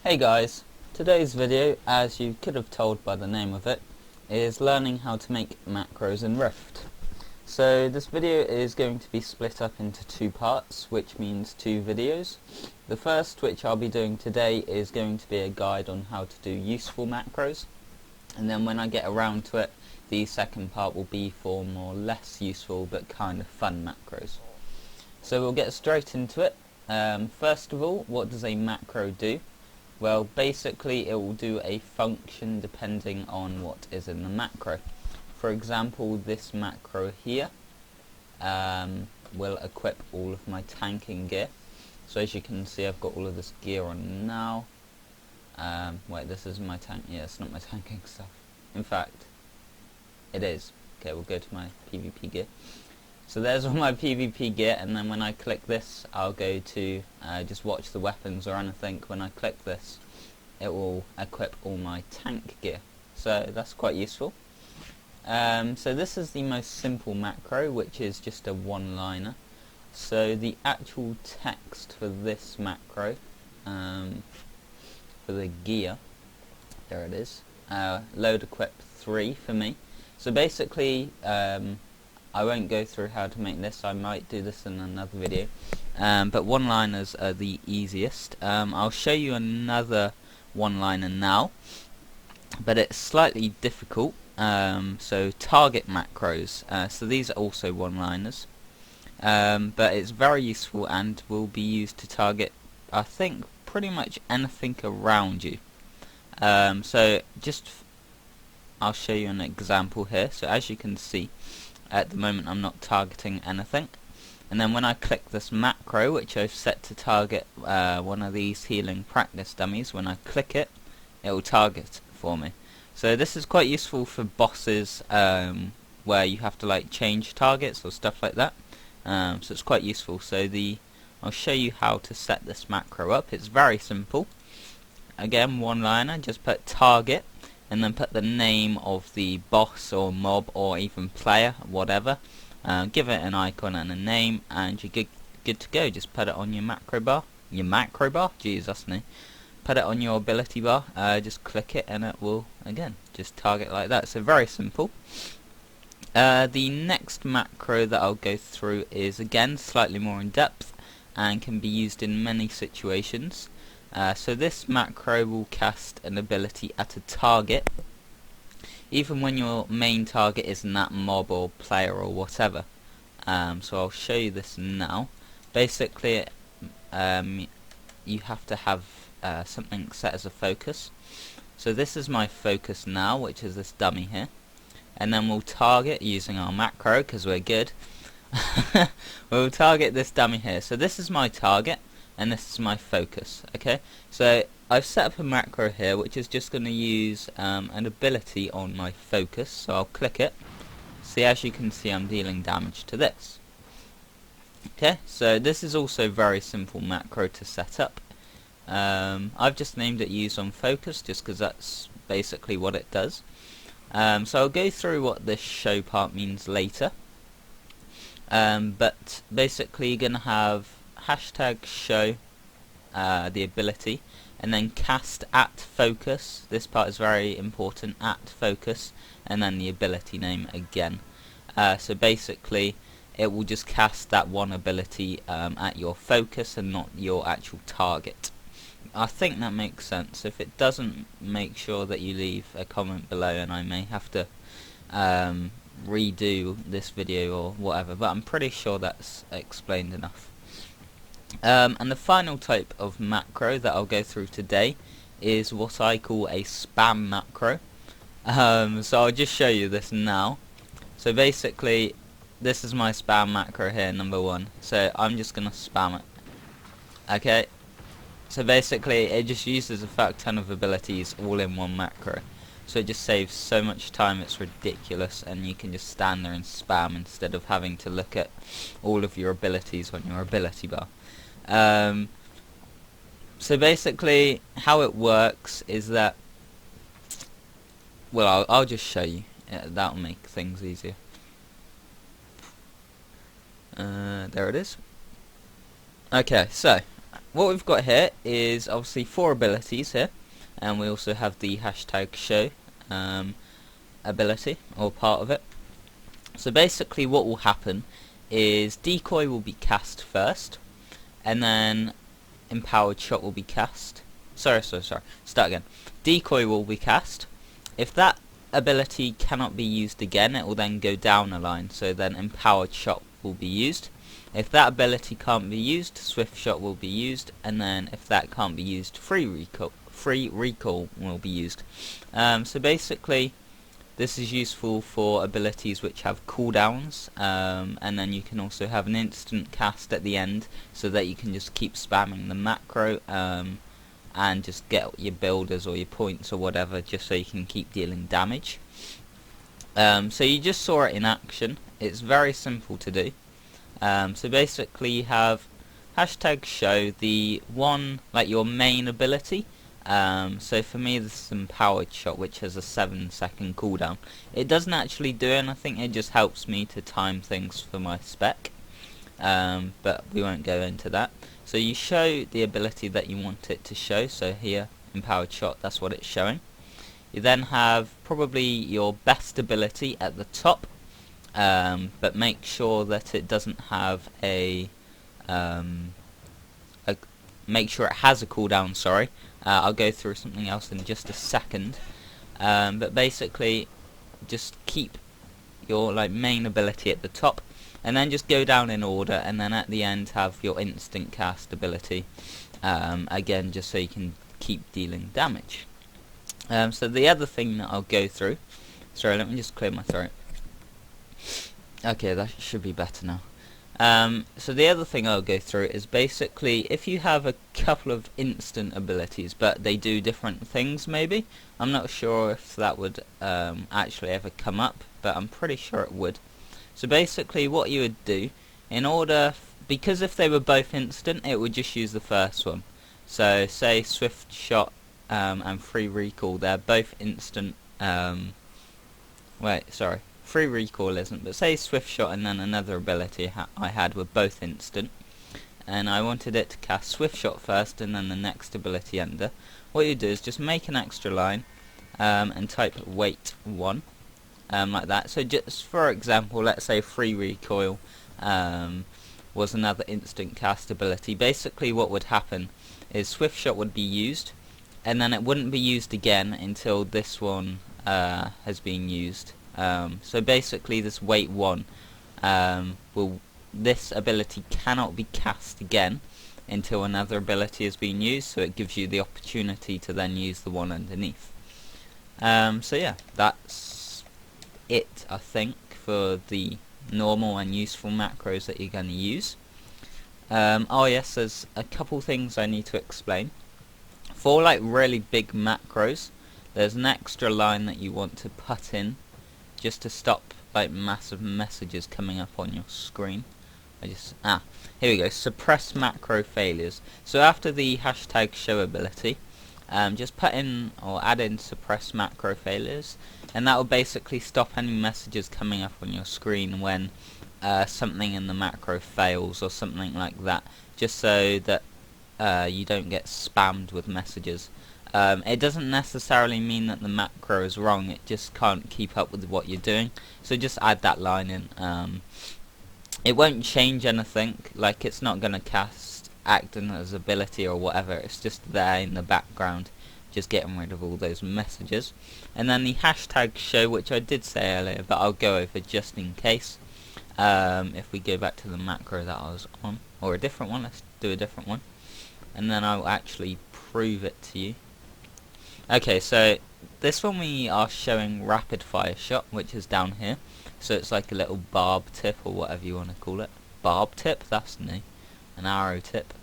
Hey guys, today's video, as you could have told by the name of it, is learning how to make macros in Rift. So this video is going to be split up into two parts, which means two videos. The first, which I'll be doing today, is going to be a guide on how to do useful macros, and then when I get around to it, the second part will be for more less useful but kind of fun macros. So we'll get straight into it. First of all, what does a macro do? Well, basically it will do a function depending on what is in the macro. For example, this macro here will equip all of my tanking gear. So as you can see, I've got all of this gear on now. Wait, this is my tank. Yeah, it's not my tanking stuff. In fact, it is. Okay, we'll go to my PvP gear. So there's all my PvP gear, and then when I click this, I'll go to just watch the weapons or anything. When I click this, it will equip all my tank gear. So that's quite useful. So this is the most simple macro, which is just a one-liner. So the actual text for this macro, for the gear, there it is, load equip 3 for me. So basically, I won't go through how to make this. I might do this in another video, but one-liners are the easiest. I'll show you another one-liner now, but it's slightly difficult. So target macros, so these are also one-liners, but it's very useful and will be used to target, I think, pretty much anything around you. So I'll show you an example here. So as you can see, at the moment I'm not targeting anything, and then when I click this macro, which I've set to target one of these healing practice dummies, when I click it, it will target for me. So this is quite useful for bosses where you have to like change targets or stuff like that. So it's quite useful. So I'll show you how to set this macro up. It's very simple. Again, one-liner, just put target and then put the name of the boss or mob or even player, whatever. Give it an icon and a name, and you're good to go. Just put it on your macro bar. Your macro bar? Jeez, that's new. Put it on your ability bar. Just click it, and it will again just target like that. So very simple. The next macro that I'll go through is again slightly more in depth and can be used in many situations. So this macro will cast an ability at a target, even when your main target isn't that mob or player or whatever. So I'll show you this now. Basically, you have to have something set as a focus. So this is my focus now, which is this dummy here. And then we'll target using our macro, because we're good. We'll target this dummy here. So this is my target, and this is my focus. Okay, so I've set up a macro here which is just going to use an ability on my focus. So I'll click it. See, as you can see, I'm dealing damage to this. Okay, so this is also very simple macro to set up. I've just named it use on focus just because that's basically what it does. So I'll go through what this show part means later. But basically you're going to have hashtag show the ability, and then cast at focus. This part is very important, at focus, and then the ability name again. So basically it will just cast that one ability at your focus and not your actual target. I think that makes sense. If it doesn't, make sure that you leave a comment below, and I may have to redo this video or whatever, but I'm pretty sure that's explained enough. And the final type of macro that I'll go through today is what I call a spam macro. So I'll just show you this now. So basically this is my spam macro here, number 1. So I'm just gonna spam it. Okay, so basically it just uses a fuck ton of abilities all in one macro. So it just saves so much time, it's ridiculous, and you can just stand there and spam instead of having to look at all of your abilities on your ability bar. So basically how it works is that, well, I'll just show you. That'll make things easier. There it is. Okay, so what we've got here is obviously 4 abilities here, and we also have the hashtag show ability, or part of it. So basically what will happen is decoy will be cast first, and then empowered shot will be cast. Sorry, start again. Decoy will be cast. If that ability cannot be used again, it will then go down a line, so then empowered shot will be used. If that ability can't be used, swift shot will be used, and then if that can't be used, free recall will be used. So basically this is useful for abilities which have cooldowns, and then you can also have an instant cast at the end, so that you can just keep spamming the macro and just get your builders or your points or whatever, just so you can keep dealing damage. So you just saw it in action. It's very simple to do. So basically you have hashtag show, the one, like your main ability. So for me this is empowered shot, which has a 7-second cooldown. It doesn't actually do anything, it just helps me to time things for my spec, but we won't go into that. So you show the ability that you want it to show, so here, empowered shot, that's what it's showing. You then have probably your best ability at the top, but make sure that it doesn't have make sure it has a cooldown, sorry. I'll go through something else in just a second, but basically just keep your main ability at the top, and then just go down in order, and then at the end have your instant cast ability, again just so you can keep dealing damage. So the other thing that I'll go through, sorry, let me just clear my throat. Okay, that should be better now. So the other thing I'll go through is basically if you have a couple of instant abilities but they do different things, maybe. I'm not sure if that would actually ever come up, but I'm pretty sure it would. So basically what you would do, in order, because if they were both instant it would just use the first one. So say swift shot and free recall, they're both instant. Wait, sorry. Free recall isn't, but say swift shot and then another ability I had were both instant, and I wanted it to cast swift shot first and then the next ability under. What you do is just make an extra line and type wait 1, like that. So just for example, let's say free recoil was another instant cast ability. Basically what would happen is swift shot would be used, and then it wouldn't be used again until this one has been used. So basically this wait 1 this ability cannot be cast again until another ability has been used, so it gives you the opportunity to then use the one underneath. So yeah, that's it I think for the normal and useful macros that you're going to use. Oh yes, there's a couple things I need to explain. For really big macros, there's an extra line that you want to put in just to stop massive messages coming up on your screen. Here we go, suppress macro failures. So after the hashtag show ability, just put in or add in suppress macro failures, and that will basically stop any messages coming up on your screen when something in the macro fails or something like that, just so that you don't get spammed with messages. It doesn't necessarily mean that the macro is wrong, it just can't keep up with what you're doing, so just add that line in. It won't change anything, it's not going to cast acting as ability or whatever, it's just there in the background, just getting rid of all those messages. And then the hashtag show, which I did say earlier, but I'll go over just in case. If we go back to the macro that I was on, or a different one, let's do a different one, and then I'll actually prove it to you. Okay, so this one we are showing rapid fire shot, which is down here. So it's like a little barb tip or whatever you want to call it. Barb tip, that's new. An arrow tip.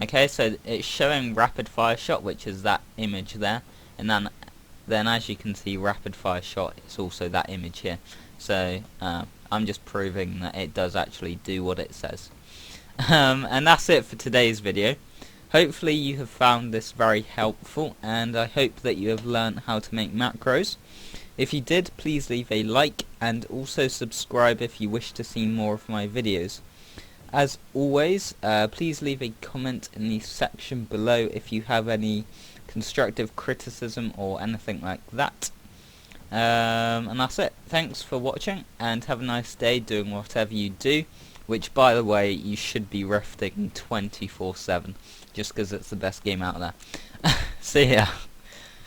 Okay, so it's showing rapid fire shot, which is that image there, and then as you can see, rapid fire shot, it's also that image here. So I'm just proving that it does actually do what it says. And that's it for today's video. Hopefully you have found this very helpful, and I hope that you have learned how to make macros. If you did, please leave a like and also subscribe if you wish to see more of my videos. As always, please leave a comment in the section below if you have any constructive criticism or anything like that. And that's it. Thanks for watching, and have a nice day doing whatever you do, which, by the way, you should be rifting 24/7, just because it's the best game out there. See ya.